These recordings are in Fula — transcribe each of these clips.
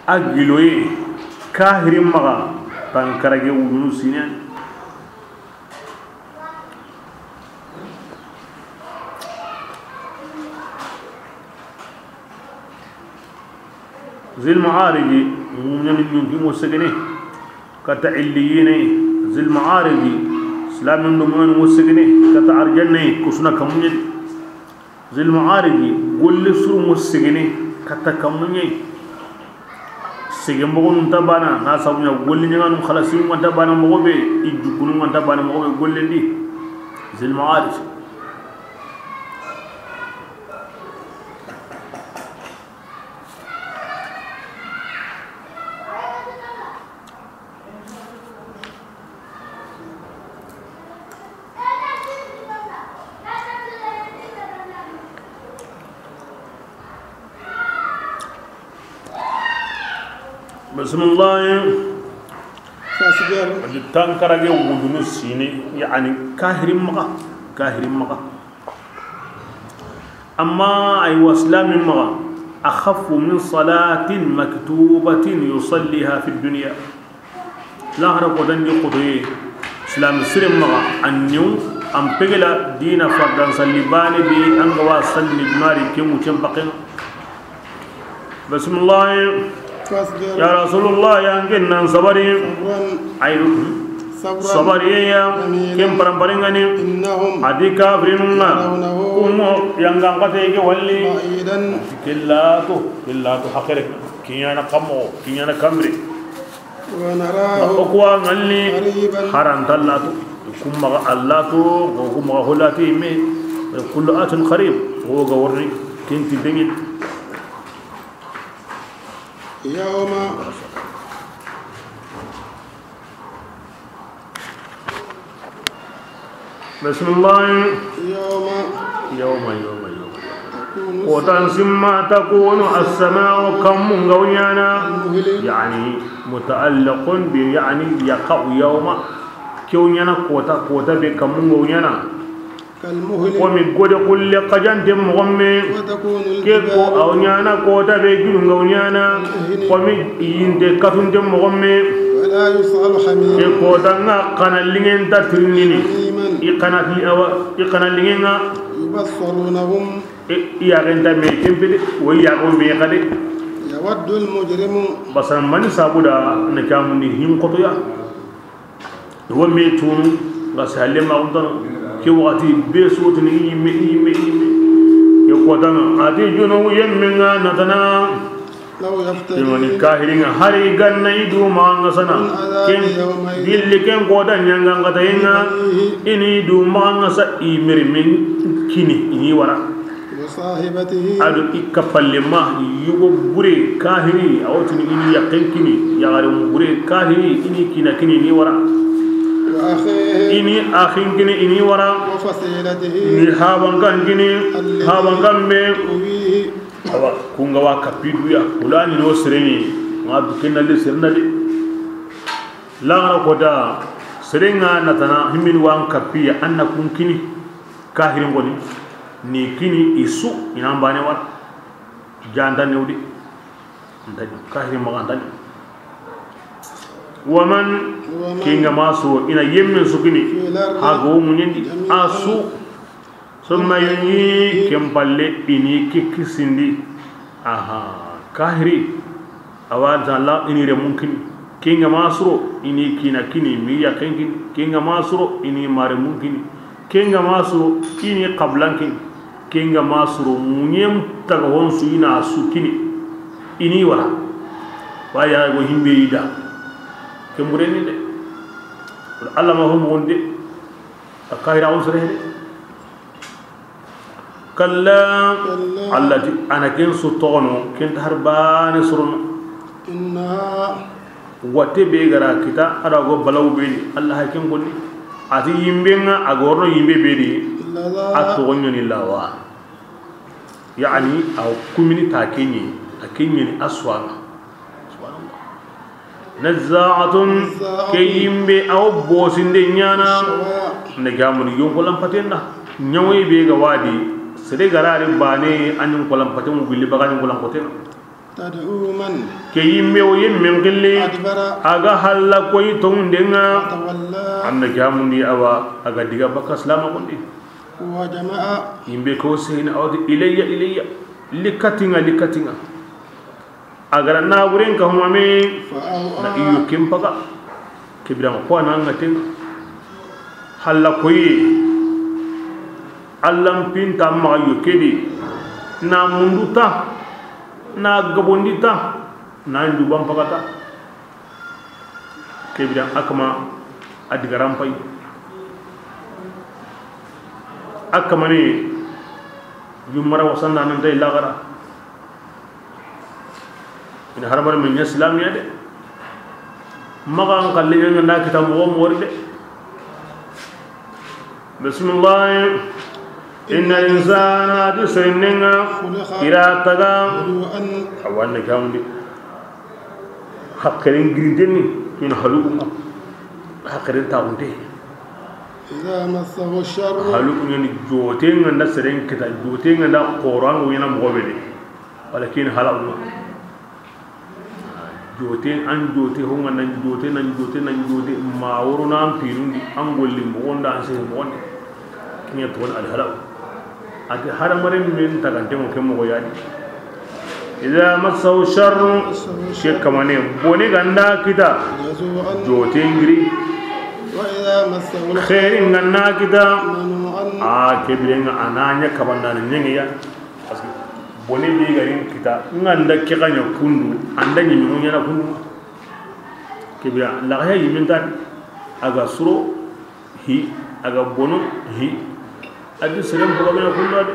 agiloye kahirin maga tankarage wunu sinen zil ma'ariji mun yunki musagene kata illiyine zil ma'ariji islamin dumun musagene kata arjanne kusuna kamunye zil ma'ariji golli sur musagene kata kamunye segen bogon tabana na sabunya golli nyanganu khalasi mun tabana mogobe ijukunu mun tabana mogobe golli ndi zil ma'ariji بسم الله فاسجر تنكرجه ودن سيني يعني كاهر مغا أما أي وسلام مغا أخف من صلاة مكتوبة يصليها في الدنيا لا هرب ودن يقضي سلام سرم مغا أنيو أم بغلا دين فردان صليبان بي أنغوا صلي جماري كم وشنبقين بسم الله يا رسول الله يا انكن صبري ايرو صبري يا كم برمبرنغني ادي كافرين كومو يانغان قتيك ولي كلاتو حقرك كيانا قمو كيانا كمري ونراه اقوى ملي حرام تلاتو كما اللاتو وكما هلاتي مي كل ات قريب هو غوري كنت دنيت يوم بسم الله يوم وتنسم ما تكون السماء كم غويانا يعني متعلق يعني يقع يوم كونيانا كوتا بكم غويانا ومن كل قجنت مغمي كيكو أو نيانا كوتا بيجون غونيانا ومن ينت كتون مغمي ولا يسأل حميم كيكو تنا قنا لين تترنيني إقنا لين يبصرونهم يا غنتا ميكين بدي ويا غو ميكادي يود المجرم بس من سابودا نكامني هم قطيا هو ميتون غسالي ما قدر كي وقتي بيسوتني يمي يقودنا ادي جنو يمنا نتنا لو يفتني كاهرين هاري غن يدو ما نسنا كين ديل كين قودن يانغان غتاينا اني دو ما نسا يمر من كيني اني ورا وصاحبته ادو يكفل ما يغو بري كاهري اوتني اني يقين كيني يغارو بري كاهري اني كينا ني ورا ini akhin gini ini wara ni haban kan gini haban kan be awa kunga wa kapidu ya ulani no sereni ngadu kenal serna de la ko da serenga natana himin wan kapiya annakum kini kahirin goni ni kini isu ina bane wat janda newdi ndani kahirin magandani waman kinga maso ina yemmen sukini hago munyendi asu summa yuni kempalle ini kikisindi aha kahiri awaza la ini re mumkin kinga masro ini kini miya kinga masro ini mare mumkin kinga masro ini qablankin kinga masro munyem taga honsu ina sukini ini wala waya go himbe ida kembureni de Allah ma hum wonde akayra usre de kalla allati ana ken su tono ken harbane surun inna wate be gara kita ada go balaw be Allah hakin gonni ati yimbe nga agorno yimbe be di atto wonyoni lawa yani aw kumini takenyi akenyi aswa نزاعة كيم بي أو بوسين دي نيانا نجامون يوم كلام فتينا نيوي بيغا وادي سيدي غراري باني أنيم كلام فتينا مبيلي بغاني كلام فتينا tad'u man ke yimme o yemmen gille aga halla koy tondenga anda jamundi awa aga diga baka salama kondi wa jamaa yimbe ko seyna awdi ilayya likatinga agara na wurin ka humame na iyo kimpaka kibira ko na ngatin halla koy allam pinta ma yo kedi na munduta na gabondita na ndubam pakata kebida akama adigaram pay akama ni yumara wasanda nan day lagara ina harbar min islam ya de magan kalli ngana kitab mo woride bismillah inna insana tusrinna ira taga awanna kamdi hakkarin grindeni in haluma hakkarin taunde idha massahu ash-sharr halu ni jote nganda seren kita jote nganda qur'an wina mogobede walakin halawna jote an jote honga nan jote ma woruna pirundi an golli mo wonda an se mo wonde kinya to al halaw ati haramare min tagante mo kemo goyadi idha massahu sharr shekamane boni ganda kita jote ngri wa idha massahu khairin ganna kita kebirenga ananya kabanda nyengi ya paski boni bi garin kita nganda kikanya kundu anda nyimu nyana kundu kebira la ya yiminta aga suro hi aga bono hi adi serem bogana kundu ade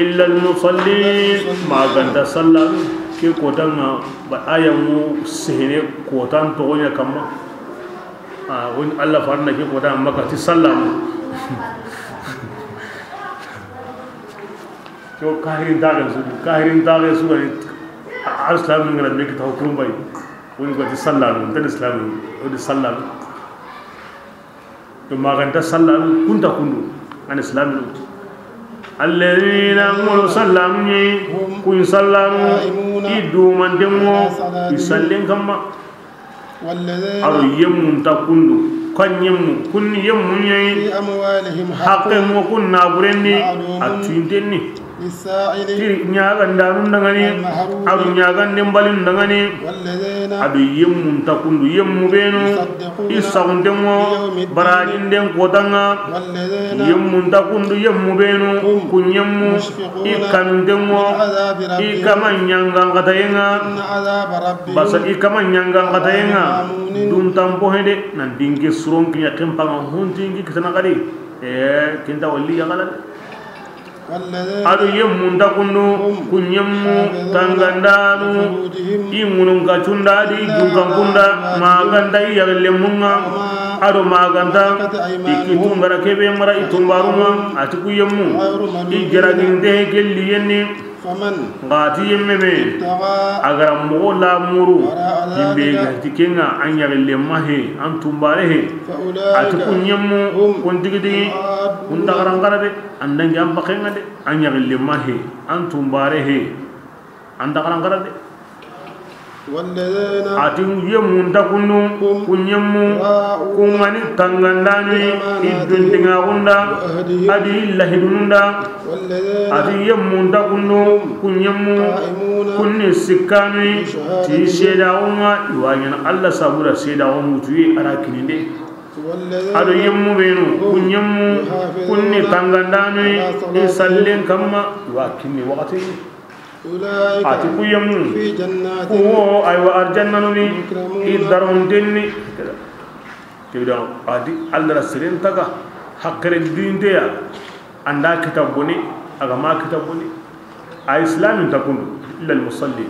illa al musallin ma ganda sallam ke kotanga ba ayamu sehne kotan to nya kamma won Allah farna ke kotan makati sallam ko kahirin daga su ne al-islam ngara me kita hukum bay woni ko di sallam tan islam o di sallam to maganta sallam kunta kundu an islam alladhina qulu sallamni kun sallamu idu man demo isallin kamma walladhina yemmun takundu kan yemmu kun yemmun yayi haqqan wa kunna burenni atintenni tiri nyagan danun dangani adu nyagan nembalin dangani adu yemmun takundu yemmu benu isaundemo barajin den kotanga yemmun takundu yemmu benu kunyemmu ikandemo ikamanyanga katayenga basa ikamanyanga katayenga dum tampo hede nan dingi suron kinya kempanga huntingi kitana kadi kinta walli yagala adu yemmu ndakundu kunyemmu tangandanu imunun kacundadi jukankunda maganda iyagellemunga adu maganda ikitungara kebe mara itumbarunga atiku yemmu ijeraginte kelliyenni ngati yemmeme agara mogo lamuru yimbe gati kenga anyagellema he antumbare he atiku nyemmu kundigidi undagarangarade de andangi am bakenga de anyagellema he antumbare he andagarangarade atin yemmu ndakunu kunyemmu kumani tangandani iduntinga gunda adi lahidunda adi yemmu ndakunu kunyemmu kunni sikani ti sheda wonga iwanyana Allah sabura sheda wonga tuyi arakininde adu yemmu benu kunyemmu kunni tangandani isallen kamma wakinni wakati ati kuyemu ko aywa arjannanuni idaron denni kibida adi Allah sirin taga hakkere dinde ya anda kitabuni agama kitabuni ay islamin takunu illa al musalli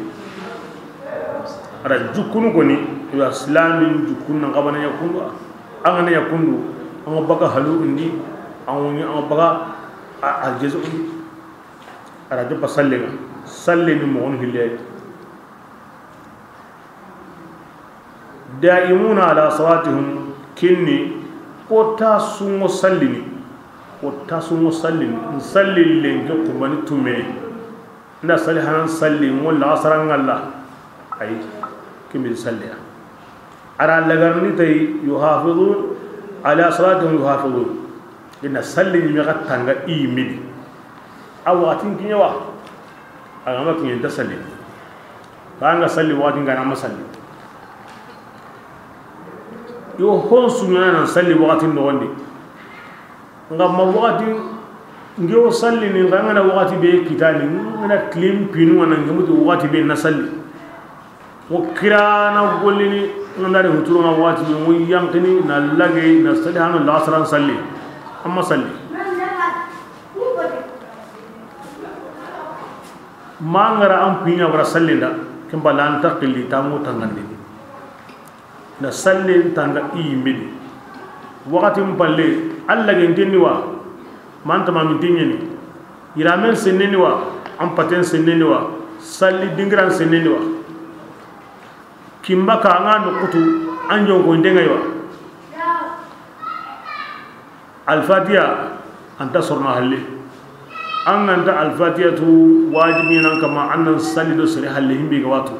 ara jukunu goni ya islamin jukunu ngabana yakunu angana yakunu anga baga halu indi anga baga aljezu ara jabba sallinga sallini mo on hille daimuna ala salatihim kinni ko tasumo sallini sallil lenke ko mani tume nda salihan salli mulla asran Allah ay kimil salliya ara lagarni tay yuhafizun ala salatihim yuhafizun inna salli mi gatanga imidi awatin kinyawa agama kinyen ta salli kanga salli watin gana masalli yo hon sunyana nan salli watin no wandi ngamma watin ngiyo salli ni ngana wati be kitani ngana klim pinu wana ngamutu wati be na salli wo kirana golini ngandare huturu na wati be mo yankini na lage na salli hanu lasran salli amma salli mangara am pinya wara salli nda kembala antaqili tamu tangandi na salli tanga imidi wakati mpalle alla genteni wa manta mamin tinyeni iramen seneni wa ampaten seneni wa salli dingran seneni wa kimba ka ngano kutu anjo ko ndenga wa al-fatiha anta sorna halle an anta al-fatiha tu wajibi nan kama annan salli do sare halle himbe ga watu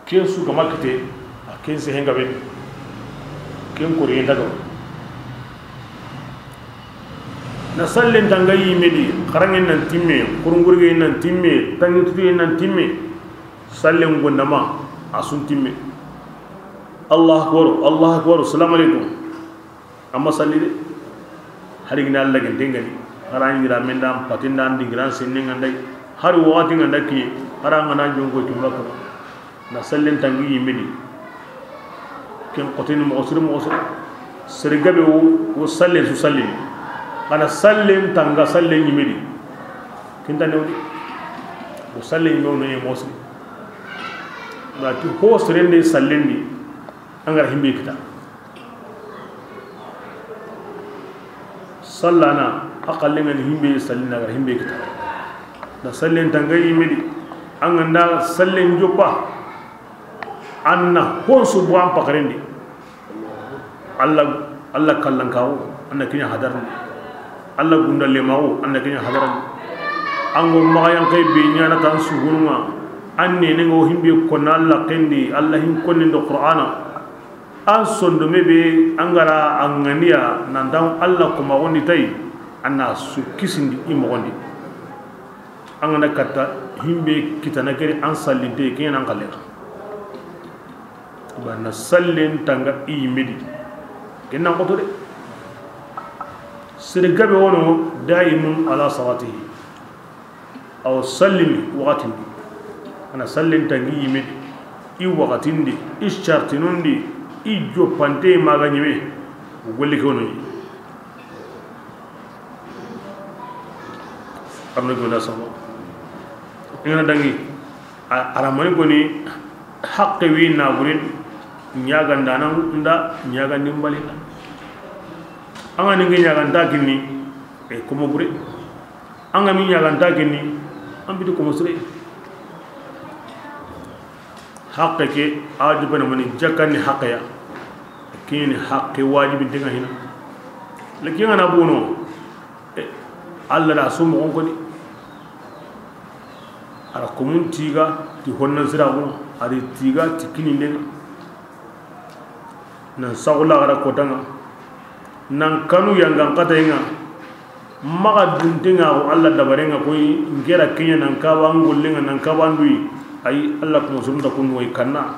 kensu ga makate kense henga be ken ko re daga na sallin tangayi medi karangin nan timme kurungurge nan timme tangitu nan timme sallin gondama asun timme Allah akbar assalamu alaikum amma salli de harigina Allah gen dengani harani gira menda patinda andi gran sinning andai har wati ngandaki haranga nan jongo tumbaka na sallin tangayi medi ken qotin mo osir serigabe wo salle su salli ana sallim tanga sallim yimidi kinta newdi o sallim no no emosi ba ti ho serende sallindi angar himbe kita sallana aqallen himbe sallina gar himbe kita da sallim tanga yimidi anganda sallim joppa anna honsu bu am pakarendi Allah kallan kawo anna kinya hadarni Allah gundalle mawo anna kinya hadaran ango magayan kay be nyana tan suhunuma anne ne ngo himbe ko na Allah kendi Allah hin konni do qur'ana an sondo mebe angara anganiya nandan Allah ko ma woni tay anna su kisindi imo gondi angana katta himbe kitana keri an sallinte kenan kalle bana sallin tanga imedi kenan ko to de sirgabe wono daimun ala salatihi aw sallimi waqtindi ana sallin tangi yimedi i waqtindi ishartinundi i jopante maganyime golli ko non amna gona sama ina dangi aramani goni haqqi wi na burin nyaga ndanan nda nyaga nimbali anga ningi nyaganta kinni e komo bure anga mi nyaganta kinni ambitu komo sure haqqe ke ajibana mani jakani haqqya kini haqqi wajibi dinga hina laki ngana bono alla da sumu on kodi ara komun tiga ti honna sira ko ari tiga tikini den nan sawla gara kotanga nan kanu yangan kata inga maga duntinga o Allah dabarenga koy ngera kenya nan ka wangullinga nan ka wandui ay Allah ko sumda kun way kanna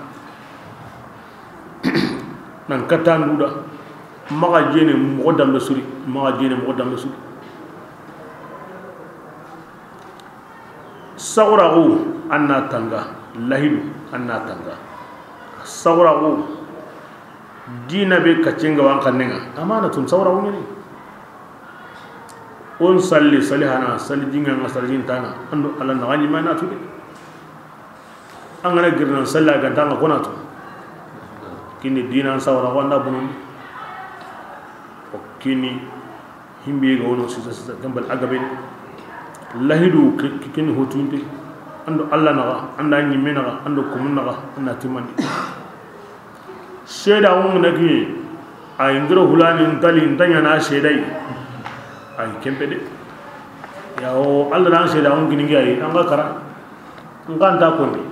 nan kata nduda maga jene mo dambe suri sawragu anna tanga lahidu anna tanga sawragu dina be kacenga wan kannenga amana tun sawra woni on salli salihana salli jinga masarjin tanga ando alla nagani mana tudi angana girna salla ga tanga konato kini dina sawra wanda bunun o kini himbe ga wono sisa gambal agabe lahidu kini hotunde ando alla naga anda nyimena ando kumunna anda timandi sheda won nagi ay ndro hulani ntali ntanya na shedai ay kempede ya o Allah dan sheda on gini gayi an ga kara an kan ta konni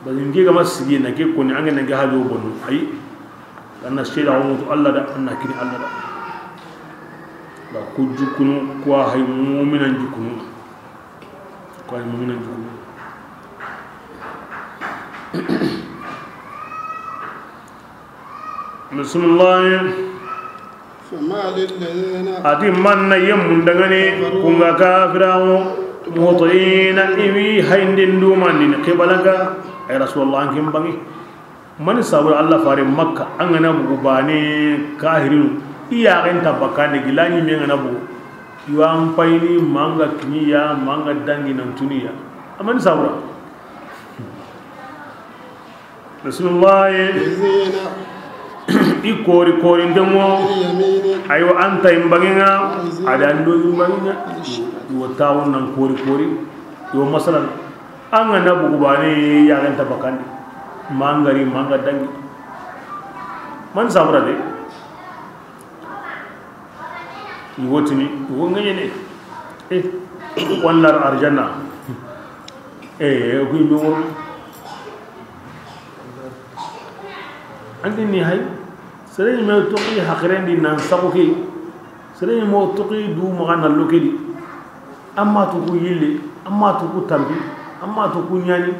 bazin ge ga masigi na ke konni an ga nan ga hajo bonu ai anna sheda on to Allah da anna kini Allah da la ku jukunu ko hay mu'minan jukunu ko hay mu'minan jukunu bismillah فما للذين ati man na yem dangane kunga kafirawo mutina iwi haindin dumandin qibalaga ay rasulullah kim bangi man sabur Allah fare makka an gana bugu bane kahirin iya kan tabakane gilani me ngana bugu yuam paini manga kiniya manga dangi nan tuniya aman sabura bismillah i kori ndemo ayo anta imbanginga ada ando imbanginga wo taw nan kori yo masalan anga na bugu bane ya ganta bakandi mangari manga dangi man sabra de i wotini wo ngene ne wallar arjana ko mi wo andi ni hay sere me toqi hakrendi nan sabuki sere mo toqi du mo ganal lokedi amma to ku yille amma to ku tambi amma to ku nyani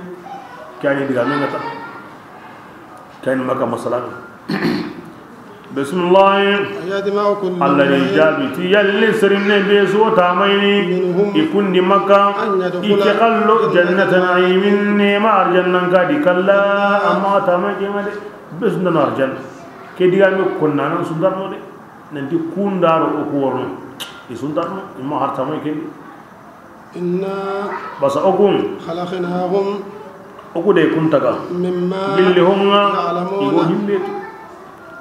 kani diga no ngata kani maka masalan bismillah Allah jabi ti yalle serinne be so tamaini ikun di maka ikallo jannatan aymin ma arjannan ka di kalla amma tamai ngade besna arjan ke digame konna nan sundarno de nanti kundaro o ko worno e sundarno imma harta moy ken inna basa ogun khalaqnahum ogude kuntaga mimma billi honga ya'lamuna igo himbe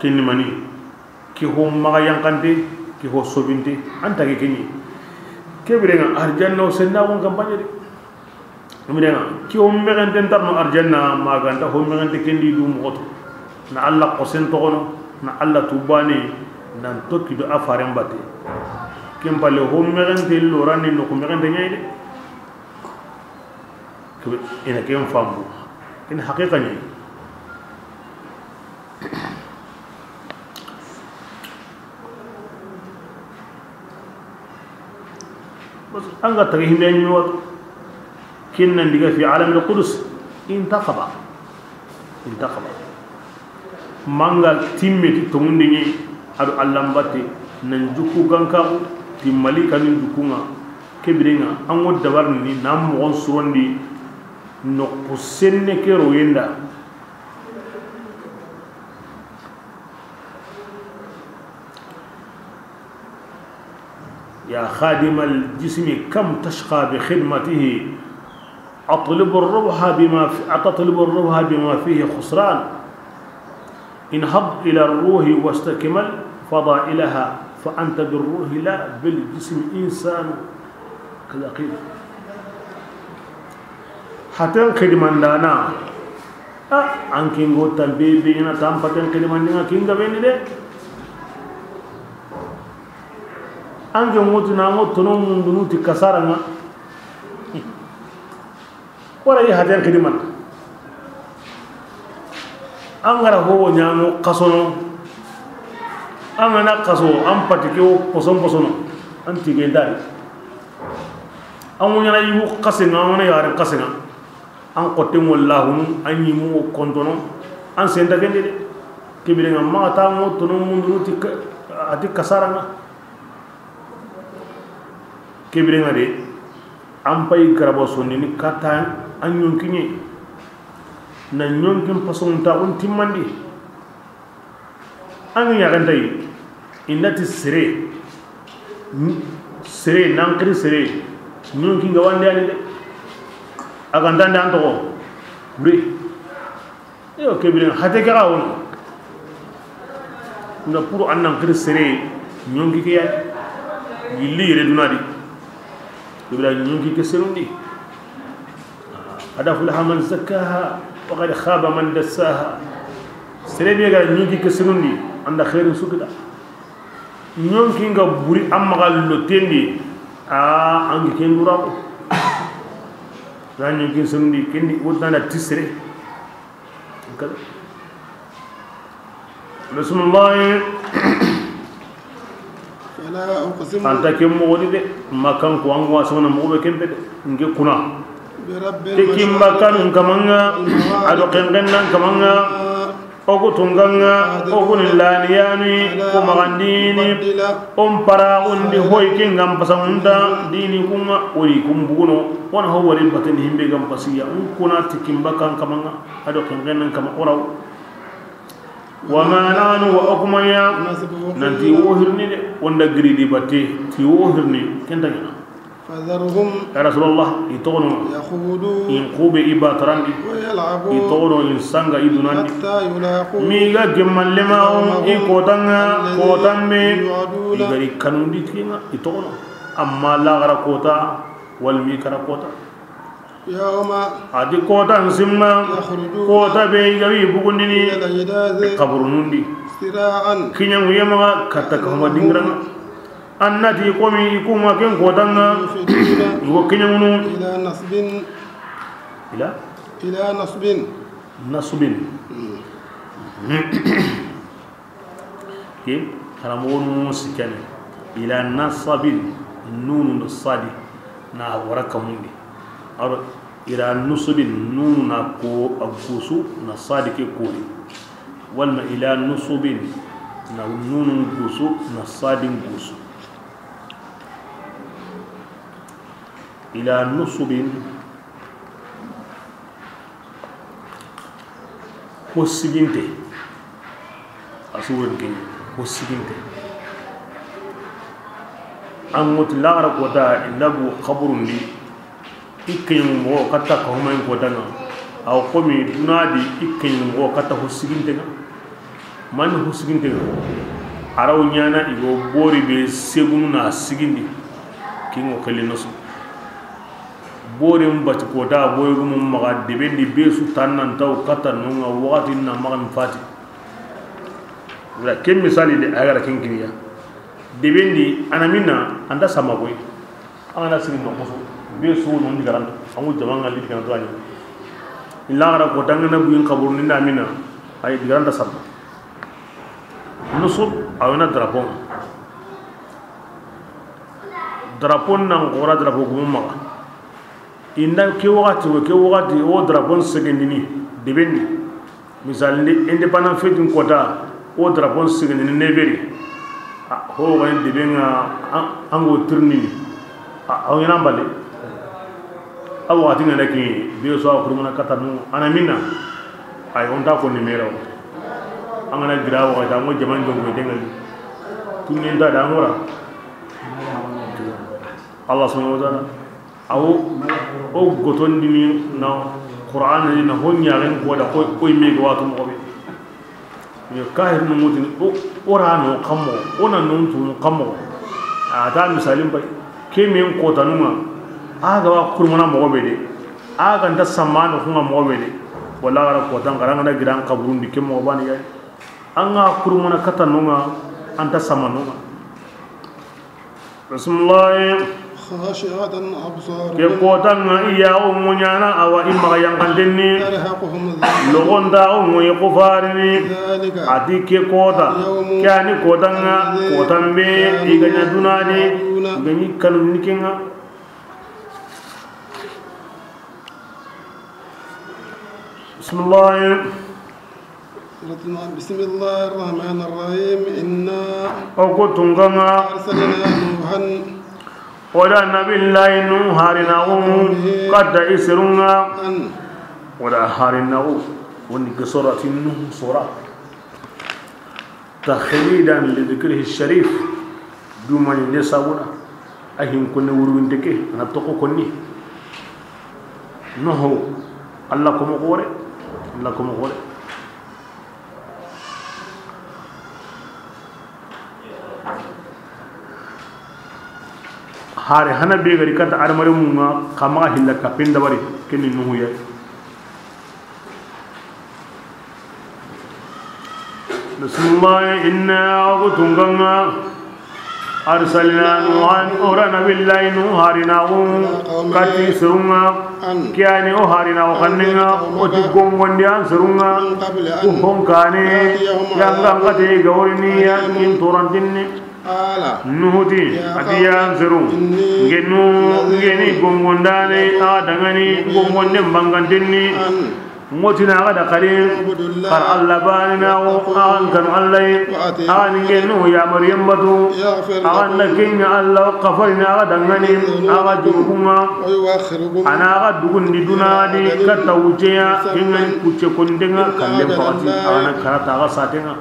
kinni mani ki hom maga yankante ki ho sobinte anta ke kenni kebirenga arjanno senda won kampanye de mirenga ki hom megante tarno arjanna maganta hom megante kendi du mo goto na Allah qosen togono na Allah tubani nan tokki do afaren batte kembale ho merente lorani no ko merente nyayde ko ina kem fambu in haqiqa ni bas anga tarihi men wat kinna ndiga fi alam al-qudus intaqaba manga timmeti to mundi ni adu allambati nan juku ganka timmali kanin jukunga kebirenga an wodda warni nam mo on surondi no kusenne ke royenda ya khadim al jism kam tashqa bi khidmatihi atlub ar-rubha bima fihi khusran انهض إلى الروح واستكمل فضائلها فأنت بالروح لا بالجسم إنسان كذا قيل حتى خدمان دانا أنكينغو تنبيبي إنا تامفتن خدمان دانا كينغا بيني دي أنكينغو تنامو تنوم دنو تكسارنا ورأي حتى خدمان angara ho nyamo kasono amana kaso am patike o poson antige dal amunya na yu kasenga amana yare kasenga an qotte wallahu anyi mu kontono an senda gende de kibirenga ma ta mo tono mundu tik ati kasaranga kibirenga de am pay garabo sonni ni kata an yonkinye na nyonkin pason ta on timmandi an ya gandai innati sire nankri sire nyonkin ga wande ani de agandande an to buri yo kebiren hate ga won na pour an nankri sire nyonki ke ya yilli re dunadi kebira nyonki ke serundi ada fulaha man zakkaha وقد خاب من دساها سربي غا نيجي كسرندي عند خير سكدا نيونكي غا بوري امغال لو تندي angi kendura ko ranyo kin sundi kendi wotana tisre kala Rasulullah anta ke modi de makan ko an wa sona mo be kembe nge kuna te kimba kan kamanga ado kengennan kamanga ogo tunganga ogo nilaniyani ko magandini para undi hoy kingam pasangunda dini kuma ori kumbuno wana ho wari baten himbe gam pasiya kuna te kimba kan kamanga ado kengennan kama oraw wama nanu wa okmaya nanti wohirni de wonda gridi batte ti wohirni kendagina fadharhum ya rasulullah itono yakhudu in qube ibatarandi ويلعبون itono in sanga idunandi حتى يلاقوا miga gemallema ikotanga kotambe igari kanundi tinga itono amma la gara kota wal mikara kota يوم adi kota simma kota be gawi bugundini إلى الهداز qabrunundi سراعا kinyangu yamaga katta kama dingranga annati komi ikuma ken kotanga يفدون iwo kinyangunu إلى نصب ila إلى نصب nasubin ke haramonu sikane ila nasabin nunu sadi na waraka mundi aro ila nusubin nunu na ko agusu na sadi ke kori walma ila nusubin na nunu gusu na sadi gusu ila nusubin ko siginte asuwon kin ko siginte an mutu lagara kota inabu kaburun di ikin mo kata ko mai kota na aw komi dunadi ikin mo kata ko siginte na man ko siginte araw nyana igo bori be segunu na sigindi kingo kele nosu bori mbati kota boy gum maga debendi besu tannan taw kata no wati na magan fati wala kem misali de agara kinkiriya debendi anamina anda sama boy ana sigi no ko besu no ndigaran amu jamanga li kan to ani illa gara ko tangana buin kabur ni namina ay digaran da sama nusub awena drapon nan gora drapo gum maga inda ke wakati o drapon segendini debendi misalni independent fetin kota o drapon segendini neveri ho wani debenga ango turni aw yana bale aw wati ngana ki biyo so akurumana katanu anamina ay onta ko ni mero angana grawo ka tango jaman jongo dengal tunin da dangora Allah subhanahu wa ta'ala aw o gotondini na qur'an ni na honya ren ko da ko me go watu mo be yo kahir no mutin o rano kammo ona non tu kammo ta misalin bai ke men ko tanuma aga wa kurmana mo be de aga nda samano kuma mo be de wala gara ko tan garanga da gidan kaburun di ke mo bani ya anga kurmana katanuma anta samano Rasulullah خاشعة أبصارهم كيكوتان إيا أمونيانا أو إما ينقلني ترهقهم ذلة لغندا أمو يقفارني ذلك أتي كيكوتا كياني كوتان كوتان بي إيغانيا دوناني إيغاني كانوا نيكينا بسم الله الرحمن الرحيم إنا أوكوتونغانا أرسلنا نوحا ولا نبي الله نوح هارناهم قد إسرنا ولا هارناهم ونكسرة نوح سورة تخليدا لذكره الشريف دوما ينساونا أهم كنا وروين دكي أنا بتقو كني نوح الله كم غوري الله كم غوري hari hana be gari kata armare munga kama hilla kapinda bari kenni nuhu ya bismillah inna agutunganga أرسلنا نوحا أورنا بالله نوحارناه كتي سرنا كياني أوحارنا وخننا وتقوم ونديان سرنا وهم كاني يانغان كتي غورني يان تورنتني nuhuti atiyan seru ngenu ngeni gongondane adangani gongonde bangandenni motina ada kare kar Allah banina o an kan Allah an ngenu ya maryam batu an nakin Allah qafarina adangani aga jurkunga ana aga dugundi dunadi katawuceya kingan kuce kondenga kalle fakati ana karata aga satenga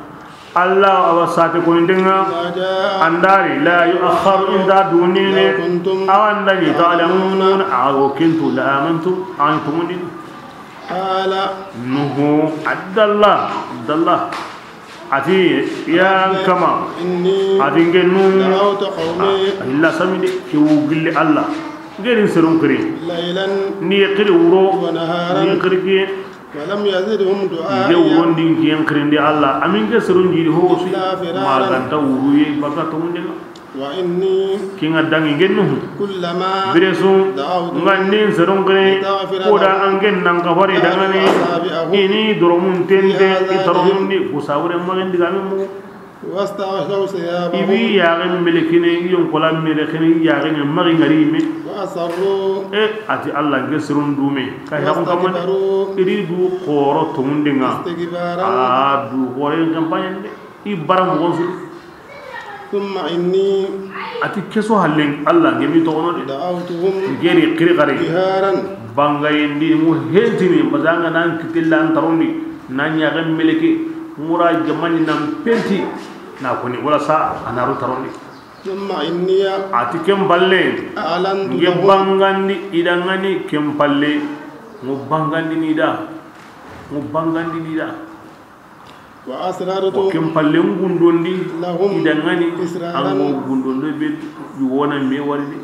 Allah awasate ko ndinga andari la yu'akhkharu inda dunini awanda ni ta'lamun aw kuntu la amantu antum min ala nuhu abdallah ati ya kama ati ngenu illa samide ki wugilli Allah ngerin serun kiri ni kiri wuro ni kiri ولم يزدهم دعائي يوون دين كيان كرندي الله امين كسرون جيري هو ما غانتا وروي بكا توندي واني كينا دانغي گنو كلما بريسو غاندين سرون كري كودا انگن نان كفاري دانغني اني درومون تنده يترون دي وساور مغن دغامي مو واستغشوا ثيابهم ibi yagen melekine yon kola melekine yagen mari ngarimi واصروا ati Allah ngesrun dume kay hakon kamman iri du khoro to mundinga du khore campagne de i baram gonsu ثم اني ati keso hallen Allah ngemi to ono de دعوتهم geri kiri gari جهارا bangayndi mu hentini bazanga nan kitilla antarundi nan yagen meleke mura jamani nam penti na koni wala sa anaru tarondi ثم اني ati kem balle اعلنت nge bangandi idangani kem palle mu bangandi nida واسررت kem palle ngundondi لهم idangani إسرارا ango gundondo be wona me warde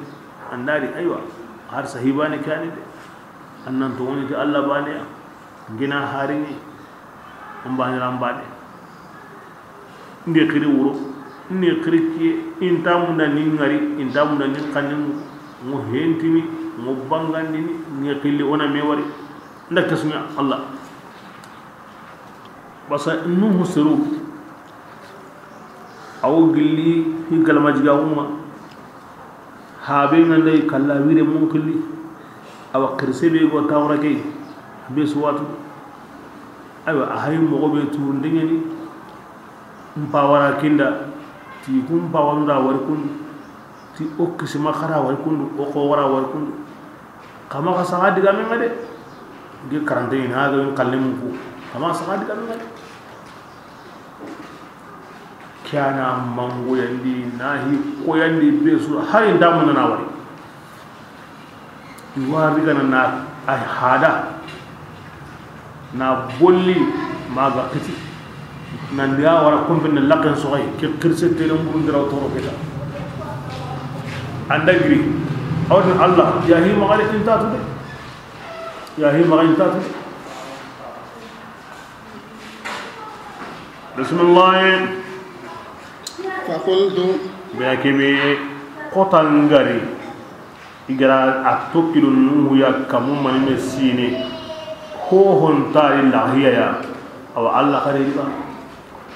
andari aywa har sahibani kani de annan to woni te Allah bane ngina harini mbani rambade ndi khiri wuro ndi khiri ki intamunda ni ngari intamunda ni kanin mo hentini mo bangandini ni khili ona me wari ndaka sumi Allah basa nu musiru aw gilli hi galmajiga umma habe ngande kala wire mon kulli awa kirsebe go tawra kay be suwatu aywa ahay mo go be tur ndingeni mpawara kinda ti kumpa wanda war kun ti okkisi makhara war kun o ko wara war kun kama ka sa diga men ngade ge karante ina ga kallimu ko kama sa diga men ngade kyana mango yandi nahi ko yandi besu har inda mun na wari wa biga na ay hada na bolli maga kiti nandiya wara kumbin laqan soy ki kirse telum bundira toro keta andagri awon Allah ya hi magali intatu de ya hi magali intatu bismillah فقلت باكبي قطن غري igara atokilu nuhu ya kamu mani mesine ho hon tari lahiya ya aw Allah khariba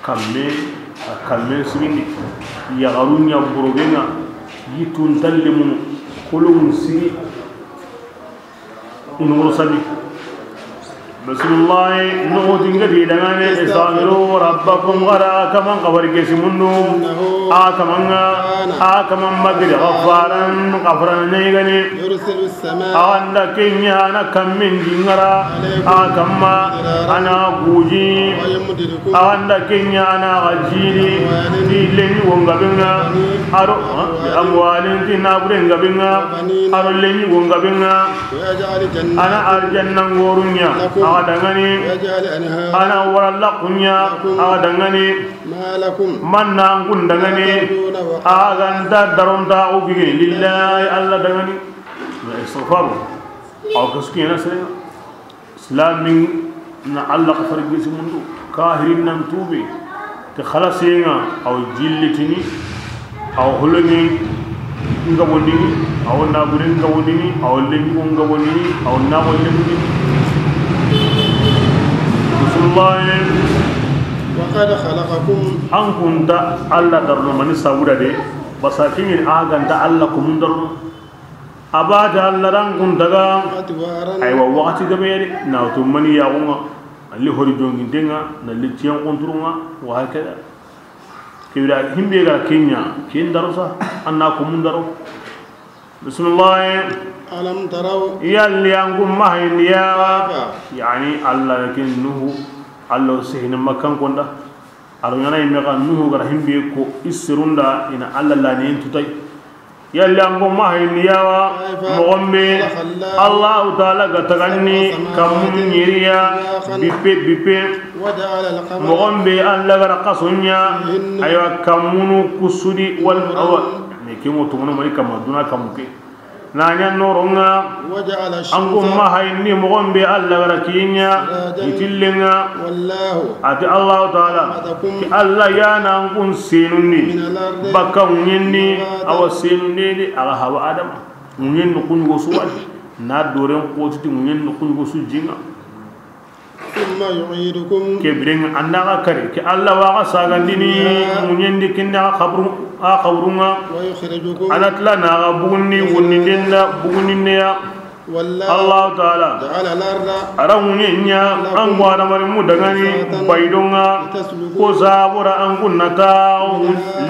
kamme sibindi ya garunya burugena yitun tallimu kulum si nuru sabi bismillah nuhu dingati dangane istaghfiru rabbakum ghara kaman qabarike simunnu akaman magri ghafaran ghafran neygani يرسل السماء anda kenya na kammin dingara akama ana guji ويمددكم anda kenya ana gajiri dileni wongabinga aro amwalin tinabrenga binga aro leni wongabinga ويجعل جنات ana arjanna ngorunya adangani ويجعل أنهار ana waralla kunya adangani ما لكم manna ngundangani aganda daronda ubige lillahi alla dangani istighfaru aw kaskina sala islamin na alla qafar gisimundu kahirin nan tubi te khalasina aw jillitini aw hulani ngabondini aw nabure ngabondini aw lengi ngabondini aw nabo lengi Bismillah wa qad khalaqakum an kunta alla darno man sabuda de basakin aganta alla kum darno abada alla ran kundaga aywa wakati gabe na to mani ya gonga alli hori jongi denga na licciyan konturunga wa hakada kibira himbe ga kenya kin darusa anna kum daro Bismillah alam taraw yalli angum mahiniya yani alla kinnuhu allo sehina makkan konda aro yana imega nuhu gara himbe ko isirunda ina alla la ne tutay yalla angum mahiniya wa mogombe Allah taala gataganni kam nyiriya bipe mogombe alla gara qasunya aywa kamunu kusudi wal me kimo tumuno mari kamaduna kamuke nanya noronga angum mahayni mogombe alla gara kinya itillenga wallahu ati Allah taala alla yana angum sinunni bakka munyenni awa sinunni aga hawa adam munyen no kungo suwal na doren qotiti munyen no kungo sujinga thumma yu'idukum kebring andaga kare ki alla waga sagandini munyen dikinna khabrunga wa yukhrijukum anatla na bugunni wonninda bugunninnya wallahu Allah taala ja'ala al-arda aramunya an gwada mari mu dagani baydonga ko zabura an kunnata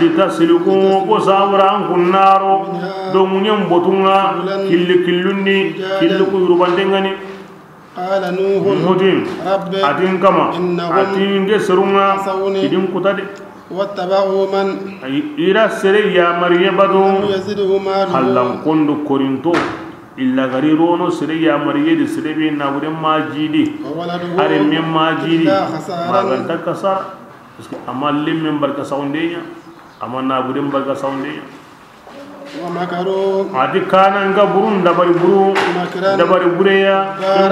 litasluku ko zabura an kunnaro do munyam botunga killundi killuku rubandengani qala nuhun mudim rabbi adin kama adin de serunga idin kutade wattaba'u man ira sere ya mariya badu yaziduhu maluhu hallam kondo korinto illa garirono sere ya mariya de sere be na wurin majidi are men majidi maganta kasar amma limmen barka saundenya amma na wurin barka saundenya wa makaru adi kana nga burun dabari bureya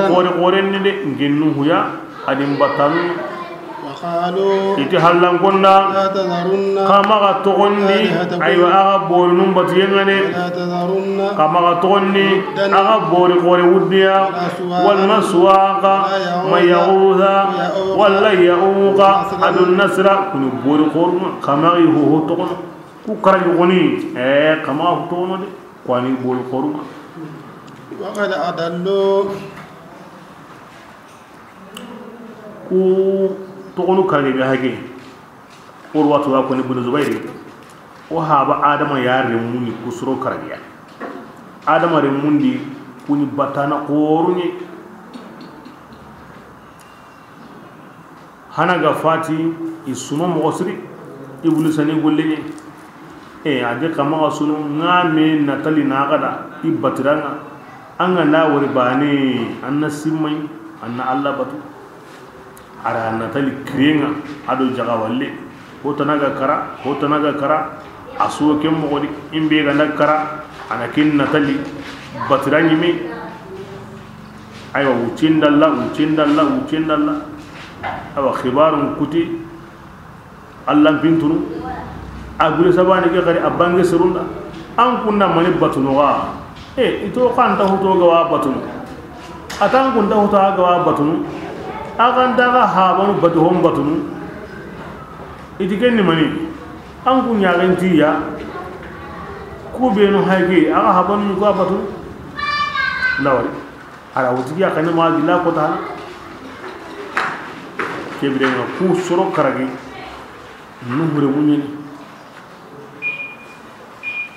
kore ni de nginnu huya adim batanu qalu iti hallan konda la tadharunna kama ga togondi aywa aga bori num batiyengane la tadharunna kama ga togondi aga bori kore wuddiya wal maswaqa mayawudha walla yauqa adun nasra kunu bori korma kama yi ho togono ku karaji goni kama ho togono de kwani bori korma wa qad adallu ku togonu kare be hage urwatu wa koni ibn zubair o haba adama ya remuni kusuro karabiya adama remundi kuni batana qoruni hanaga fati isuno mogosri iblisani gollenye ade kama sunu ngame natali nagada ibatiranga anga na wori bane annasimai anna Allah batu ara natali krenga ado jaga walle hotanaga kara asuwa kem mogodi imbe ga nakara anakin natali batiranyi mi aywa ucindalla awa khibarun kuti Allah bintunu agure sabani ke kare abange serunda an kunna mani batunu wa ito kan ta hoto ga wa batunu atan kun ta hoto ga wa batunu akan daga habanu batuhom batunu itiken ni mani an kun ya ganti ya ku be no hage aga habanu ko batunu lawari ara wuti ya kan ma dilla ko ta kebre no ku soro karagi nuhure munyi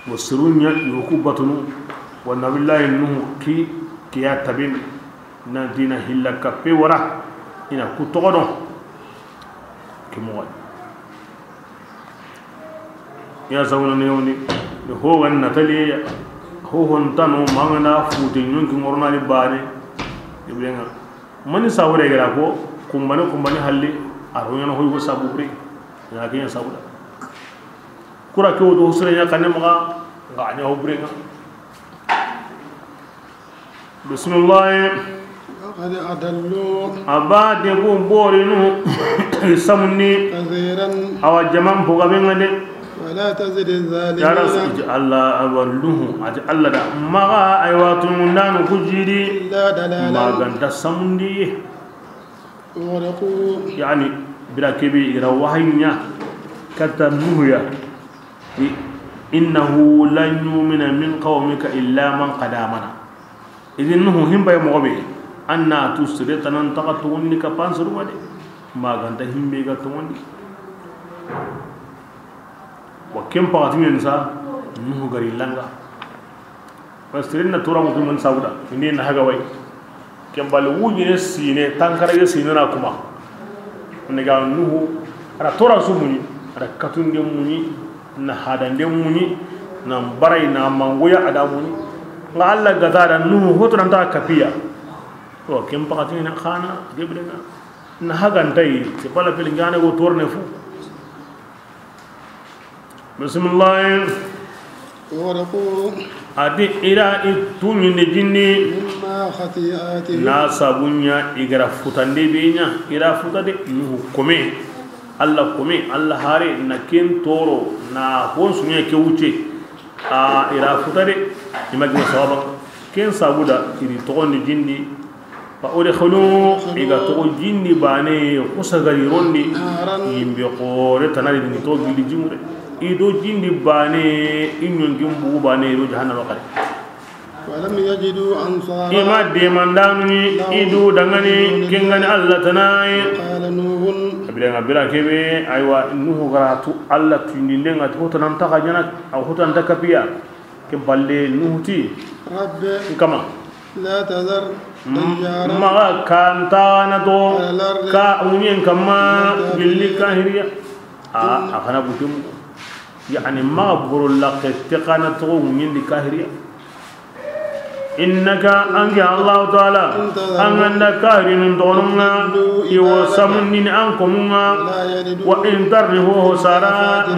wasirunya yoku batunu wa nabillahi nuhu ki ya tabin na dina hilla kape wara ina ku togono ke mo ya zawna ne woni de ho wan nataliya ho hon tanu mangana futi nyonki ngorna li bane ibrenga mani sawre gara ko kumbani halli aro yana hoy go sabure ya ke sabura kura ke do husre nya kanne maga nganya hobrenga bismillah qad adallu abade go borinu samni kathiran awa jaman boga bengade wa ولا تزد الظالمين يا رسول الله أولوه الله دا ما أيواتهم نان كجيري إلا دلالا ما غنت سمندي ورقوا يعني بلا كبي روحينيا كتنويا إنه لن يؤمن من قومك إلا من قد آمن إذنه هم بي مغبي أنا تسرت ننتقطوني كبانسر ودي ما غنت هم بيغتوني وكم بغتين ينسى نوه غري لنغا فاسترين تورا مكمن ساودا إني نهاغوي كم بالوجه سينه تانكرا يسينه ناكما نيغا نوه ara tora sumuni ara katunde muni na hadande muni na barai na mangoya ada muni nga alla gazara nuhu hoto nanta kapiya to kem pakati na khana debrena na hagantai se pala pel ngane go torne fu bismillah ورقوا adi ira ituni ne jinni مما خطيئاتهم na sabunya igara futande benya ira futade nuhu kome Allah kome Allah hare na ken toro na hon sunya ke wuce a ira futade imagine sawaba ken sabuda iri togoni jindi fa udkhulu iga to jindi bane kusagari rondi yimbe qore tanari ni to gidi jimure ido jindi bane inyon gimbu bane ro jahannama kare ولم يجدوا أنصارا إما ديمانداني إدو دعاني كينغاني الله تناي قال نوح أبدا كبي أيوة نوح غراتو الله تندين غاتو تنانتا خجانا أو تنانتا كبيا كبالي نوح تي رب كما لا تذر ديارا ما كانتا نتو كأونين كما باللي كاهريا أخنا بوتم يعني ما برو لك تقانا تو ونين دي كاهريا إنك أنك الله تعالى أنك كاهرين دوننا يوسمنين أنكمنا وإن ترهوه سارا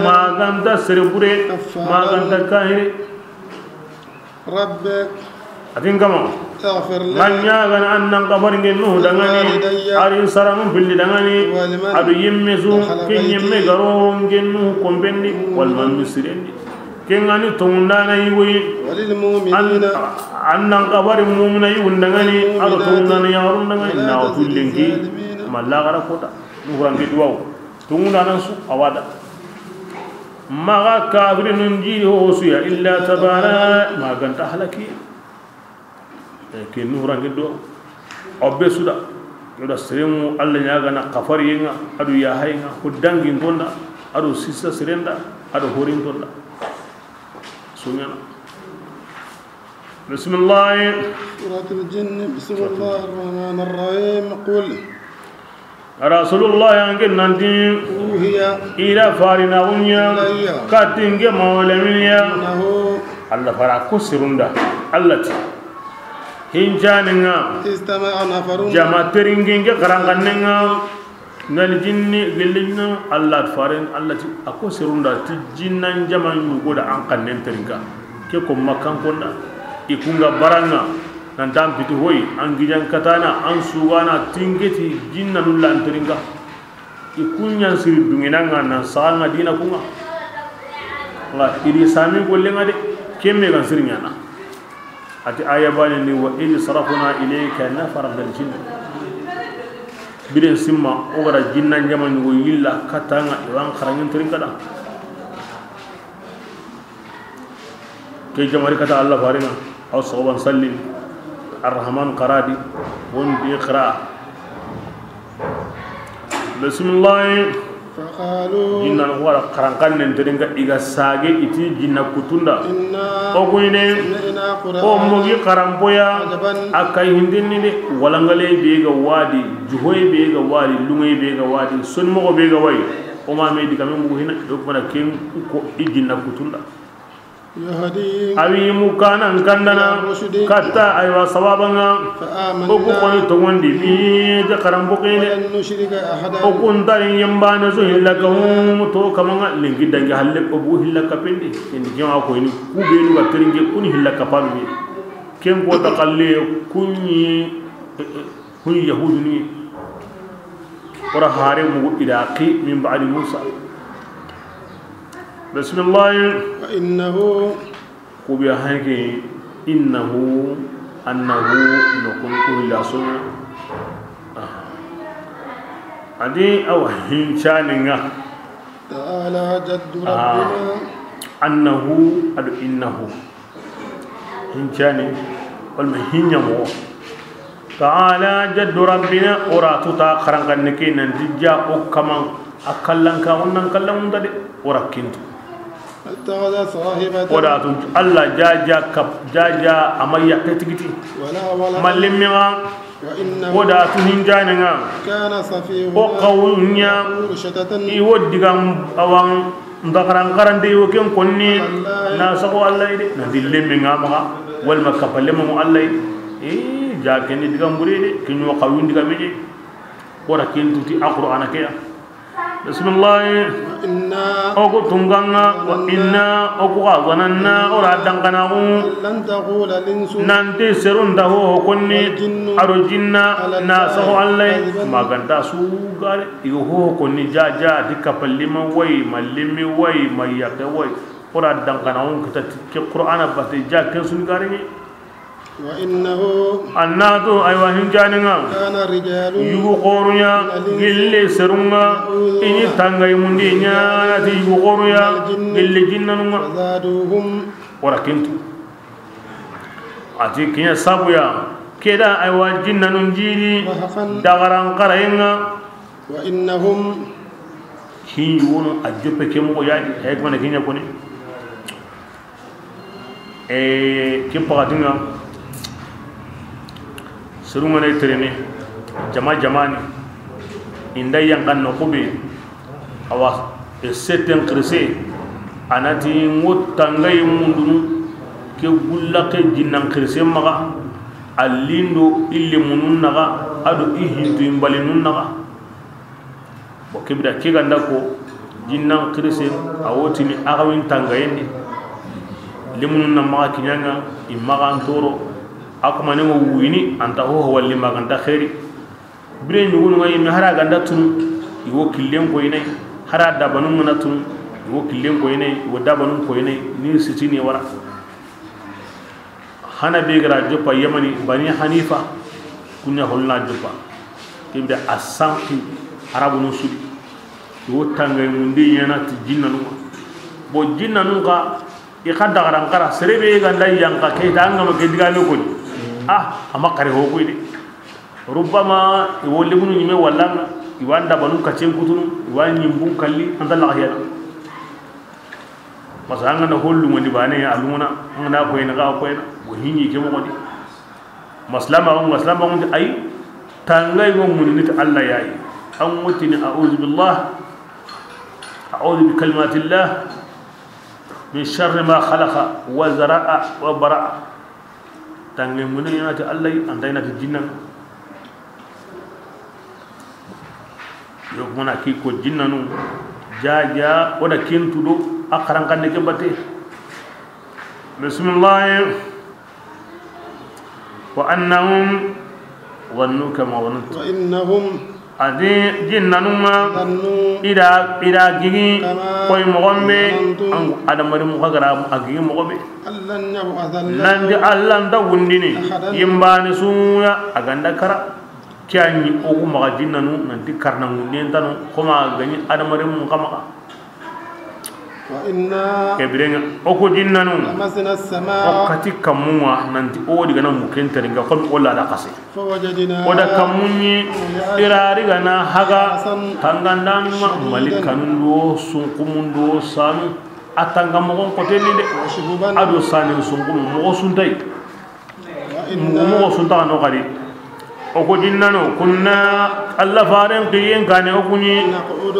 ما كنت سربوري ما كنت كاهر رب أتين كما اغفر لي من يغن أنك فرنك نوه دغاني أرين سرم بالي دغاني أدو يمسو كن يمي غروهم كنوه كمبندي والمن مسرين كنغاني توندانا يوي وللمؤمنين annan kabarin mumina yi wundangani aro tungana ya warundangani na tulinki malla gara kota nuhuran ke duwaw tungana su awada maga kafirin jiri ho suya illa tabara maganta halaki ke nuhuran ke duwaw obbe suda yoda seremu alla nyaga na kafari yenga adu ya hayga hudangin tonda adu sissa serenda adu horin tonda sunyana بسم الله سورة الجن بسم الله الرحمن الرحيم قل رسول الله ينقل ننتي هي إلى فارنا غنيا كاتنج مولميا الله فراكو سروندا الله هنجاننا استمع نفر جما ترينجينج كرانغاننا نالجن غلنا الله فارن الله أكو سروندا تجينا جما يوغودا أنكن ترينكا كيكم مكان كنا ikunga baranga nantam pitu hoy angijan katana an sugana tingeti jinna nulla antringa ikunya siri dunginanga na sanga dina kunga la iri sami gollenga de kemme gan sirinya na ati aya bani ni wa in sarafuna ilayka nafar dal jinn biren simma ogara jinna jaman go yilla katanga iwan kharangin tringa da ke jamari kata Allah farina أو صوبا سلم الرحمن قرادي وندي إقراء بسم الله فقالوا جنة نقول قران كان نترينك إيجا ساجي إتي جنة كتوندا أو كوينه أو موجي قران بويا أكاي هندين نيني ولانغالي بيجا وادي جوهي بيجا وادي لونغي بيجا وادي سنمو بيجا وادي وما ميدي كمي مغهنا دوكمنا كيم كو إجنة كتوندا awi mukana kandana katta aywa sababanga oku koni tongondi bi ja karambokene okun tari yambana so hillakahum to kamanga lingi dangi halle obu hillaka pendi en jama ko ni kubenu batringe kuni hillaka pammi ken ko takalle kunyi yahuduni ora hare mu iraqi min ba'di musa bismillah wa innahu kubiya hanke innahu annahu nokun kurilasu adi aw hinchaninga ta'ala jaddu rabbina annahu adu innahu hinchani wal mahinyamo ta'ala jaddu rabbina ora tuta kharangan niki nan dijja o kaman akallan ka wannan kallan munda de ora kintu ta'ala sahibatan ora tu alla jaja amayya ketigiti wala mallimma wa innahu oda tu hinjananga kana safihu o qawunya shatatan I woddigam awan ndakaran karande yo ken konni na sago Allah ide na dillemme ngama wal makapalle mo Allah ja ken digam burede ken yo qawin digam je ora ken tuti alquran ke bismillah inna ogo tunganga wa inna ogo azanna ora dangana lan taqula linsu nante serunda ho konni aro jinna na sago Allah maganda su gare igo ho konni jaja dikapalle mo way mallimi way mayaka way ora dangana on kita ke qur'ana bate ja ken sun gare ni wa innahu annatu aywa hinjaninga kana rijalun yugo qorunya gille serunga ini tangay mundi nya ti yugo qorunya gille jinnanunga zaduhum ora kintu ati kinya sabuya keda aywa jinnanun jiri dagaran qarayenga wa innahum hinjuno ajope kemo yaadi hekmana kinya koni kimpatinga surumane terene jamani indai yang kan nokubi awas seten krese anati ngotangai mundunu ke gulla ke jinnan krese maga alindo ille munun naga adu ihintu imbalinun naga bo kibda ke ganda ko jinnan krese awotini agawin tangayende limunun na maga kinyanga imaga antoro akuma ne mo wini anta ho walli maganta khairi bire ni wonu ngai mi hara ganda tun iwo killen ko inai hara da banun na tun iwo killen ko inai wo da banun ko inai ni sitini wara hana be gara jopa yamani bani hanifa kunya holna jopa kibda asanki arabu no sudi wo tangay mundi yana ti jinnanu bo jinnanu ka ikadda garan kara serebe ganda yanka ke tanga ma ke digame ko ama kare ho ko ide rubbama wolli bunu nyime wallanga iwanda banu kacen kutunu iwan nyimbun kalli andalla hayala masanga na hollu ngondi bane ya aluna ngana ko ina ga ko ina bo hinyi ke mo ngodi maslama ngondi ay tangay go mun nit Allah yayi an mutini a'udhu bi kalimatillah min sharri ma khalaqa wa zara'a wa bara'a tangay mun yana ta Allah andai na ta jinnan yo mona ki ko jinnanu jaja oda kentudo akaran kan ke batte bismillah wa annahum dhannu kama dhanantu wa innahum adi jinnanuma ida gigi koy mogombe an adamari mu kagara agi mogombe lan di allan da wundini yimbani suya aganda kara kiani ogu maga jinnanu nanti karna ngunden tanu koma gani adamari mu kama wa inna kebirenga oku jinnanu lamasna as-samaa okati kamuwa nanti o diga nan mukentari ga kon olla da kase fawajadna oda kamunyi irari gana haga tangandan malikan do sunkumun do sanu atanga mo ko tenni de ado sanu sunkum mo suntai mo sunta no gari oko jinnano kunna alla faren qiyen kane okunyi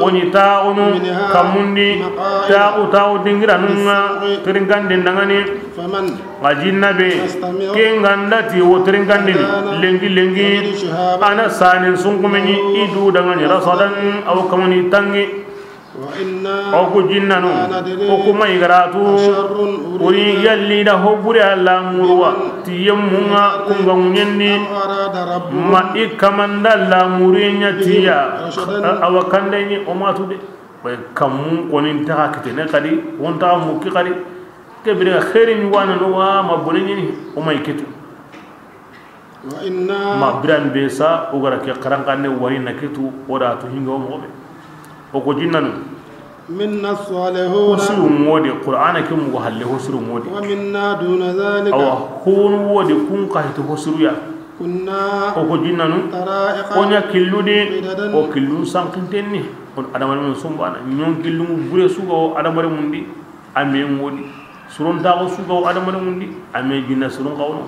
oni taunu kamundi ta'u dingiranunga teringande ndangani faman wajinna be kenganda ti wo teringande lengi ana sanin sunkumeni idu dangani rasadan aw kamani tangi wa inna oku jinnanu oku mai garatu uri yalli da hobure alla murwa tiyemmunga kunga munyendi ma ikamanda la murinya tiya awakandeni omatude kam konin ta kitene kadi wonta mu ki kadi kebira khairin wana no wa mabulini o may kitu wa inna ma biran besa o gara ke qaranqane wani nakitu oda to hingo mo be o ko jinnanu minna salihun husru modi qur'ana kim go halle husru modi wa minna duna zalika aw kun wodi kun qahtu husru ya kunna o ko jinnanu onya killude o killu sankintenni on adamare mun sumbana nyon killu mu bure sugo adamare mundi ame modi suron ta ko sugo adamare mundi ame jinna suron qawno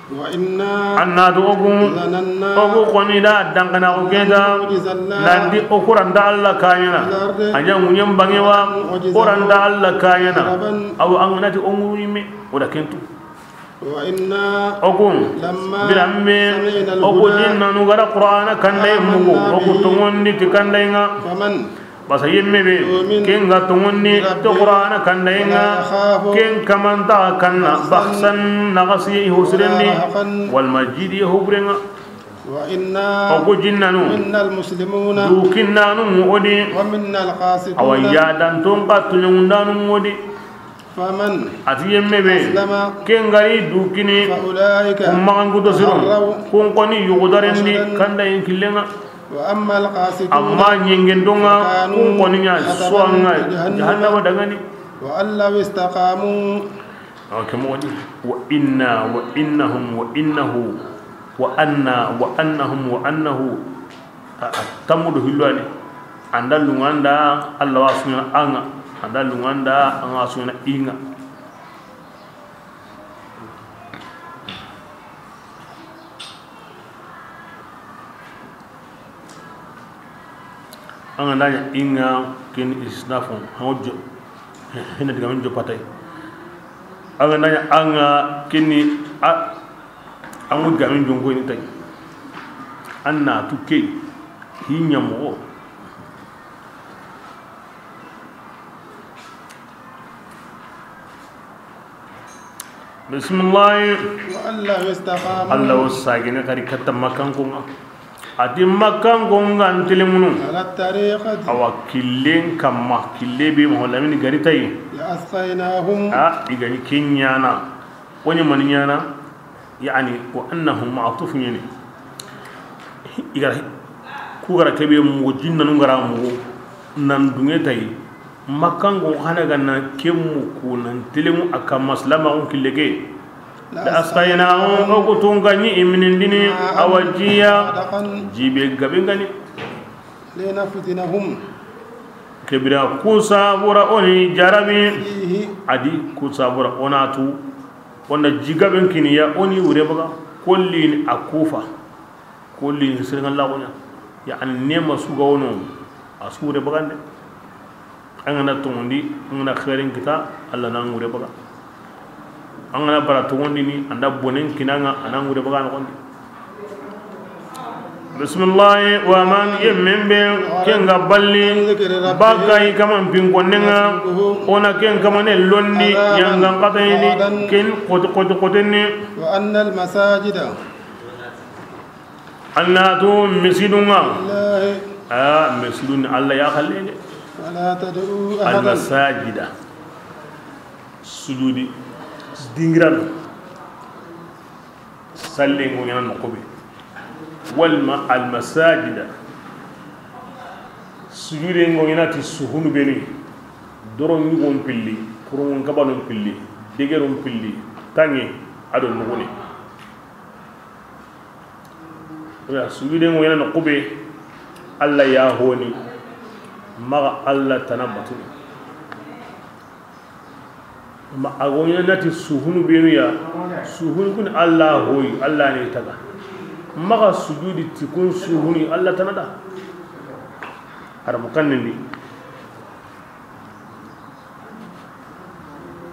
wa inna annadu ogu qonida dangana ko keda nandi o quranda Allah kayana anya munyam bangewa quranda Allah kayana aw anati umurime oda kentu wa inna ogun biramme ogu jinna nu gara qur'ana kande mugo ogu tongondi tikande nga basa yemme be ken ga tongonni to qur'ana kandainga ken kamanta kanna bahsan nagasi husrenni wal majidi hubrenga wa inna ogo jinnanu minnal muslimuna dukinnanu mudi wa minnal qasiduna awaya dan ton qatulundanu mudi faman ati yemme be ken gari dukini umman gudo sirum kun koni yugodarendi kandain killenga wa amma alqasidun amma nyingendonga kun koninya suanga jahannama dangani wa alla istaqamu kemodi wa inna wa innahum wa innahu wa anna wa annahum wa annahu tamudu hilwani andalunganda Allah wasuna anga andalunganda anga wasuna inga anga nanya inga kin isnafon hojo hina diga men jo patay anga nanya anga kini amu gamin jongo ni tay anna tuke hinya mo bismillah wa alla istaqamu Allah wasagina kari katta makan ko ati makan gongan telemunu ala tariqati awakillen kamma kille be mo lamini garitay ya asqaynahum igani kenyana woni maninyana yani wa annahum ma'tufun yani igara ku gara kebe mo jinna nu gara mo nan dunge tay makan gon hanaga na kemmu ku nan telemu akam maslama on killege da asqaynahum ko tungani imnindini awajiya jibe gabe ngani lena fitinahum kebira kusa bura oni jarabi adi kusa bura onatu wanda jigaben kiniya oni wure baga kolli akufa kolli sirgan lawonya ya an nema suga wono asure bagande angana tondi angana khairin kita Allah nan wure baga angana bara tondi ni anda bonen kinanga anan wure baga no bismillah wa man yemmen be kenga balli bagay kaman pingonenga ona ken kamane londi yanga qatayni ken qotni wa anna al masajida annatu misidunga misidun Allah ya khallene wala tad'u al masajida sujudi dingran sallingu yana nokobe walma almasajida sujude ngoyinati suhunu beni doron yugon pilli kurun kabanon pilli degeron pilli tangi adon nugune ya sujude ngoyina no qube alla ya honi maga alla tanabatu ma agoyina nati suhunu beni ya suhunu kun alla hoyi alla ne taga maga sujudi tikun suhuni Allah tanada har mukannindi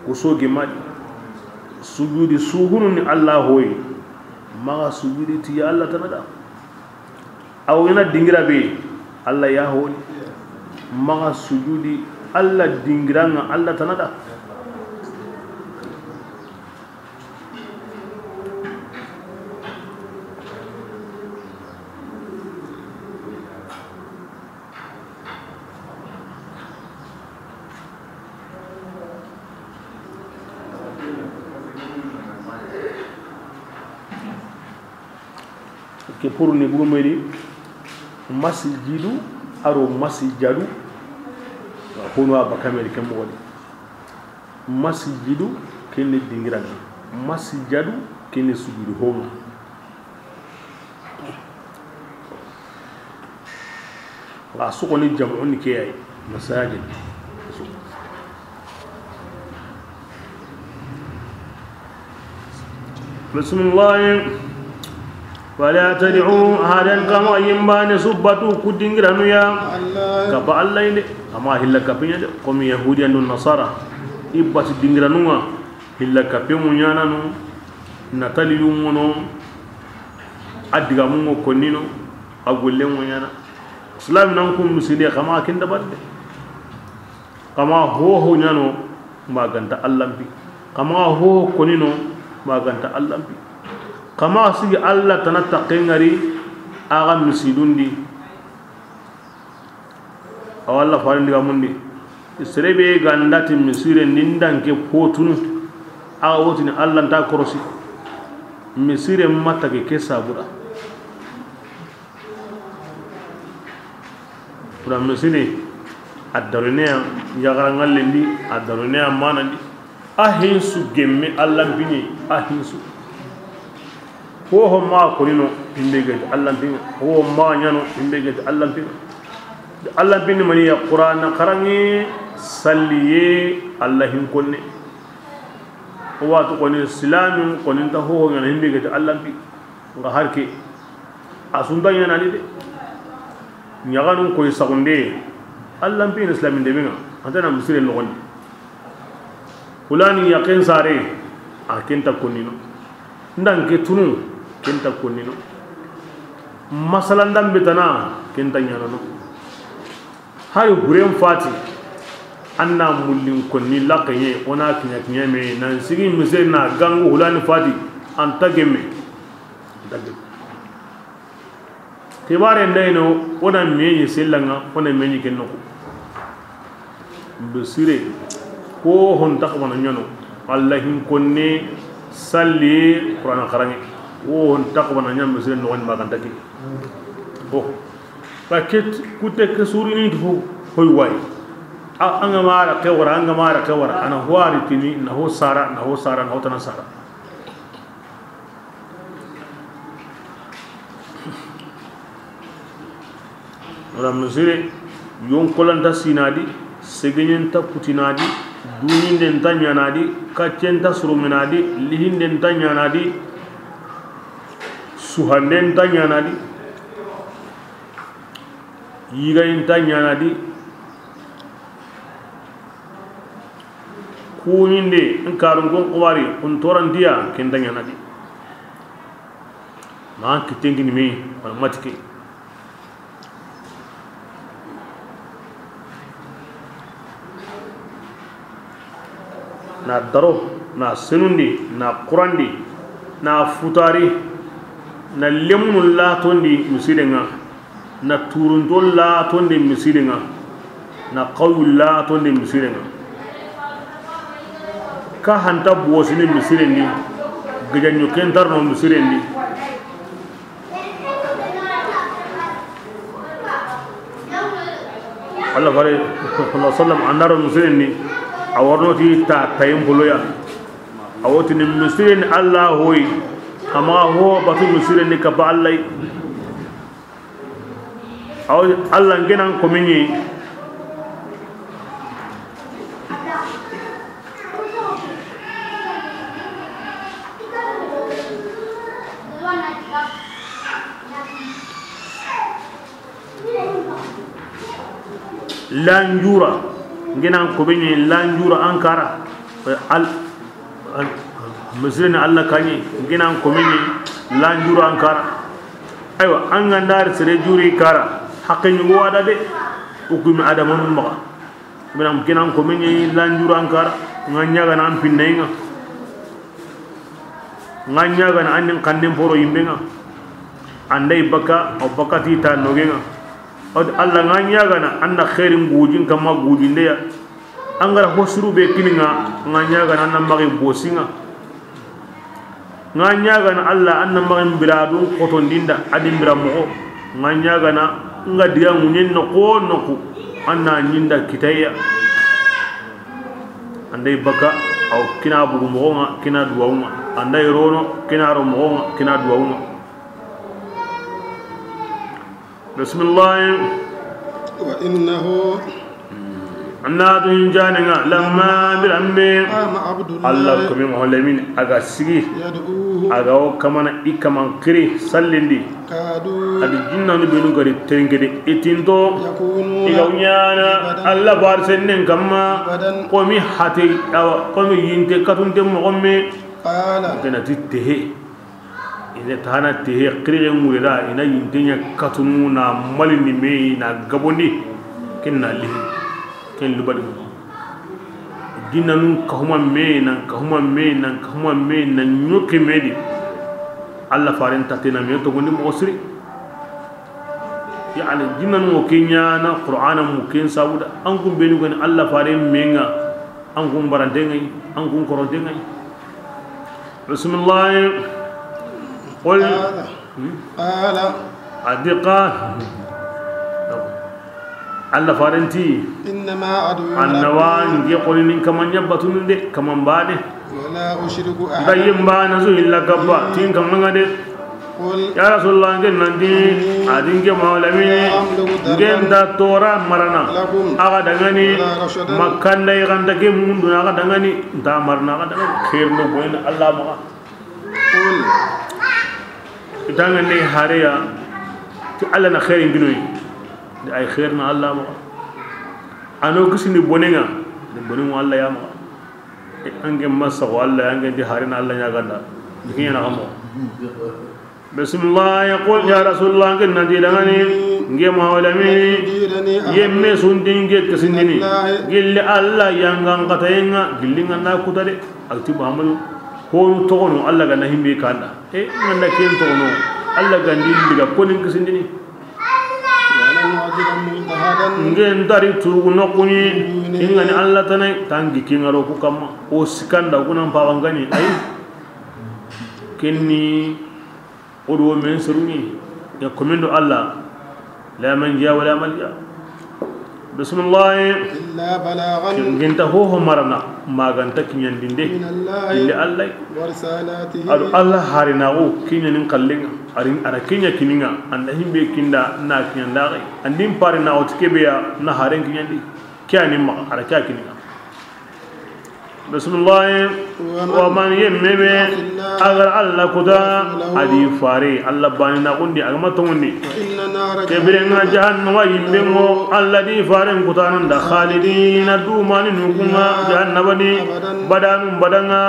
usoge madi sujudi suhuni Allah hoyi maga sujudi ti Allah tanada aw yana dingira be Allah ya hoyi maga sujudi Allah dingiranga Allah tanada pour ni burumeri masjidu aro masjadu hono abakameri kembo wadi masjidu kene dingiran masjadu kene sujudu hono la sukoni jam'un ni kiyai masajid bismillah wala tad'u hadan kama yimbani subbatu kudingiranu ya kapa allah inde ama hilla kapinya de komi yahudi and nasara ibbat dingiranu hilla kapimu nyana no natali lungono adiga mungo konino agulle mo nyana islam nan kum muside kama kinda badde kama ho nyano maganta allah bi kama ho konino maganta allah bi kama sigi allah tanatta qengari aga misidundi awalla farindi gamundi serebe gandati misire nindanke potunu aga wotini allah ta korosi misire matta ke kesabura pura misire addaronea yagarangallendi addaronea manandi ahinsu gemme allah bini ahinsu ho ma konino imbege allah bin ho ma nyano imbege allah bin mani ya qur'an qarangi salliye allah hin konne o watu koni islamin konin ta ho ngana imbege allah bin nga harke asunda yana ni de nyaganun ko isagunde allah bin islamin de binga antana musire logondi fulani yaqin sare akenta konino ndanke tunu kenta konino masalan dambe tana kenta nyano hari gurem fati anna mullin konni laqanye ona kinya me nan sigi mise na gangu hulani fati anta gemme dagge tibare ndayno ona meñi sellanga ona meñi kenno ko besire ko hon takwana nyano allahin konne salli qur'an kharani wo hon takwana nyam besire no won maganta ki oh paket kutte ke surini to hoy way anga mara kewara ana huari tini na ho sara na hotana sara ram mesire yon kolanta sinadi segenyenta putinadi duninden tanyanadi kacenta suruminadi lihinden tanyanadi suhanden tanyanadi yigayin tanyanadi kunyinde nkarun gon qwari untoran dia kentanyanadi ma kitengini me matike na daro na senundi na qurandi na futari na lemnu la tondi musidenga na turundol la tondi musidenga na qawul la tondi musidenga ka hanta bosini musirendi gajanyo kentarno musirendi Allah bare sallallahu alaihi wasallam andaro musirendi awarnoti ta tayim buluya awoti ni musirin Allah hoy ama ho batu musirin ni ka ba Allah aw Allah ngenan ko minni lanjura ngenan ko benyi lanjura ankara al muslimin Allah kanyi ngenan ko benyi lanjura ankara aywa an gandar sere juri kara haqqin go wada de ukumi adamun ma benam ngenan ko benyi lanjura ankara nganya nan pinnenga nganya gan anin kandem foro yimbenga andai baka o bakati ta nogenga od Allah nganya gana anna khairin gujin kama gujin de ya angara hosuru be kininga nganya gana anna magi bosinga nganya gana Allah anna magin biradun koton dinda adim biramo nganya gana ngadiya munyen no ko anna nyinda kitaya andai baka au kina bugu mo kina duwa andai rono kina ro mo kina duwa bismillah wa innahu annatu injaniga lamma birambe Allah ko mi mohlemin aga sigi aga o kamana ikaman kiri sallindi adi jinna no benu gari terengede itinto iga unyana Allah bar sennen kamma ko mi hate ko mi yinte katunte mo gomme kana titehe ina tana tehe kiri ngurida ina yintenya katunu malini me na gabondi kinna lihi ken lubadi dinanu kahuma me nan nyoke medi alla faren tatina me to gondi mo siri yani dinanu kenya na qur'ana mu ken sauda an kum benu gani alla faren menga an kum barande ngai an kum koronde ngai bismillah qul ala adiqa Allah farenti innama adu annawan ge qolin kaman yabatun de kaman bade wala ushriku ahad dayim bana zu illa gabba tin kaman ngade ya rasulullah ngen nandi adin ge maulami ngen da tora marana aga dangani makkan dai ganda ge mundu aga dangani da marna aga dangani khair no boyna Allah ma dangani hariya ti Allah na khairin ginoyi ay khairna Allah ma ano gisini bonenga de bonenga Allah ya ma ange masa Allah ange di harina Allah nya ganda dikinya na amo bismillah yaqul ya rasulullah nge nadi dangani nge mawlami yemme sundinge kesindini gilli Allah yangan katayenga gillinga na kutade akti bahamal ko togono Allah ga na himbe kanda nganda ken togono Allah gandi diga konin kesindini ngen dari tugu nokuni ingani Allah tanai tangi kingaro ku kamma o sikanda kunan pawangani ay kenni odo men suruni ya komendo Allah la manja wala malja bismillah illa balaghan ngenta ho marana maganta kinyandinde illa Allah warsalatihi adu Allah harina o kinyanin kallenga arin ara kinya kininga anda himbe kinda na kinyanda andim pare na otkebeya na haren kinyandi kyani ma ara kya kininga bismillah wa man yemmebe agar Allah kuda adi fare Allah bani na undi agama tongundi kebirenga jahannama yimbengo Allah di fare kutanan da khalidina dumani nukuma jahannabani badanum badanga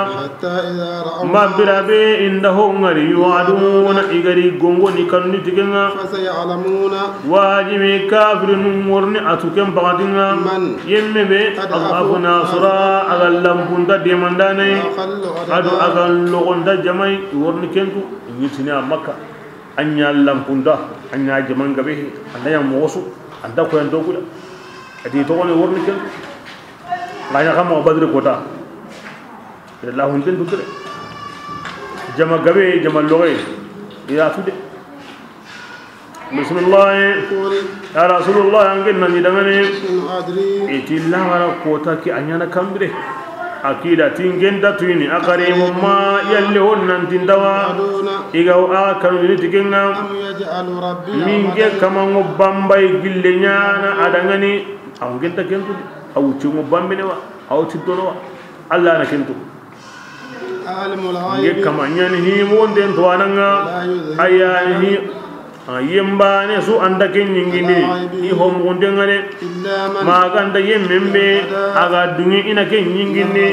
ma birabe indahu ngari yuaduna igari gongo ni kanuni tigenga wajibi kafirun murni atukem bagadinga yemmebe Allahuna sura agallam bunda demandane adu agal logonda jamai worni kentu yitini makka anya lampunda anya jaman gabe anda yang mosu anda ko en dogula adi to woni worni kentu laya kam o badre kota Allah hunten dukre jama gabe jama loge ya tude bismillah ya rasulullah angin nani dangane itilla wala kota ki anyana kambire akida tingenda tuini akarimu ma yalli honnan tindawa igaw akanu ni tigenga minge kama ngobambay gille nyana adangani aw genta kentu aw ci ngobambe ne wa aw ci dono wa Allah na kentu alimul nge kama nyani hi monde to ananga ayani yemba ne su anda ken nyingini i hom gonde ngane ma ganda yemmembe aga dungi ina ken nyingini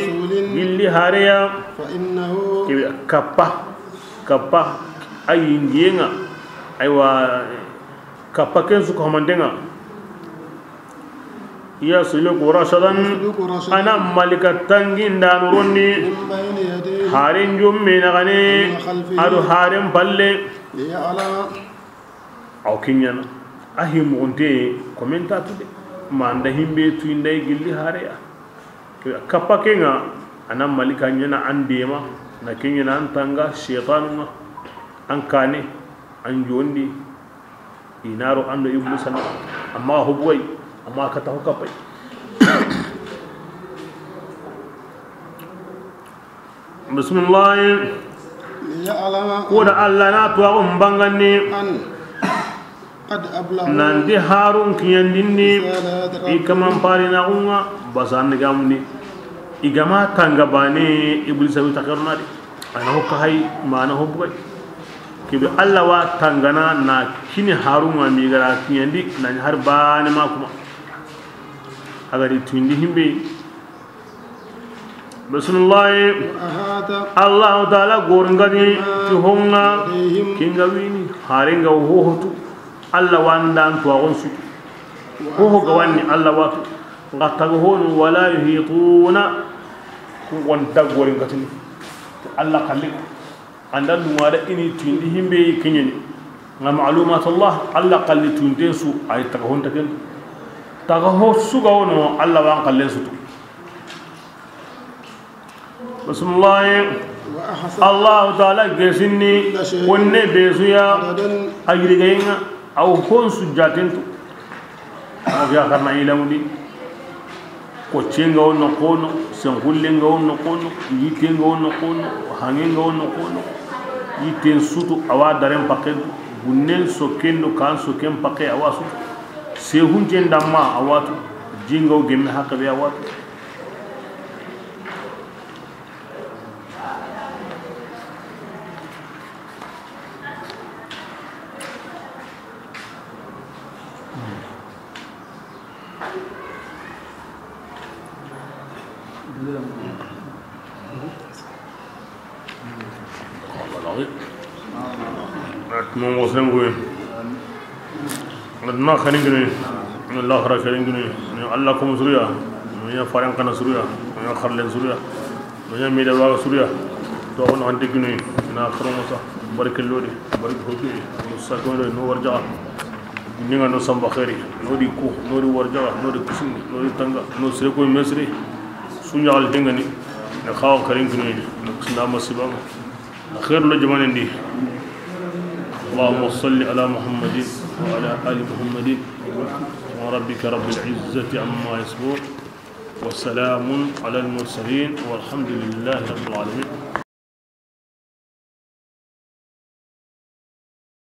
gilli hareya fa innahu kappa ay ngienga aywa kappa ken su ko mandenga ya sulu qurashadan ana malika tanginda nuronni haren jumme nagane adu haren balle ya ala aw kinyana ahim onte komenta tude manda himbe tu indai gilli hareya kappa kenga anam malika nyana andema لكن أنتanga شيطان أنكاني أنجوندي ينارو أنو إبليس أما هو بوي أما كتاه كبي بسم الله ودا الله ناتوا أمبانغني قد أبلغ نانتي هارون كيانديني إكمام بارينا أمّا بسان نجامني إجماع تانغباني إبليس بيتكرنا دي أنا هو كهاي ما أنا هو بقى كيف الله واتانغنا نا كيني هارون ما ميغرا كياندي نانهار بان ما كما أغادي تندي همبي بسم الله الله تعالى غورنغدي تهونا كينغويني هارينغا وهوتو الله واندان توغونسو هو غواني الله واتو غتغهون ولا يهيطون وانتا غورنغاتني الله خليك عندن نوار اني تندي همبي كينيني معلومات الله الله قال تندسو اي تغهون تكن تغهو سوغونو الله وان قلنسو بسم الله الله تعالى جسني وني بيزويا اجريغينا او كون سجاتنتو او يا كرنا يلمدي كوتشينغا ونو كونو سنغولينغا ونو كونو ييتينغا ونو كونو هانينغا ونو كونو ييتين سوتو اوا دارم باكين بونن سوكينو كان سوكين باكي اواسو سيهون جندما اواتو جينغو جيم حقبي اواتو مو وسنغوي ما خنيغني الله خرا خنيغني الله كم سوريا يا فارن كان سوريا يا خرلن سوريا يا ميدا وا سوريا تو اون انتغني نا خرموسا بارك اللوري بارك هوكي مساكون نو ورجا نيغا نو سامبا خيري نودي كو نودي ورجا نودي كسين نودي تانغا نو سريكو مسري سونيال دينغني نا خاو خريغني نكسنا مسيبا خير لو جمان دي اللهم صل على محمد وعلى آل محمد وربك رب العزة عما يصفون وسلام على المرسلين والحمد لله رب العالمين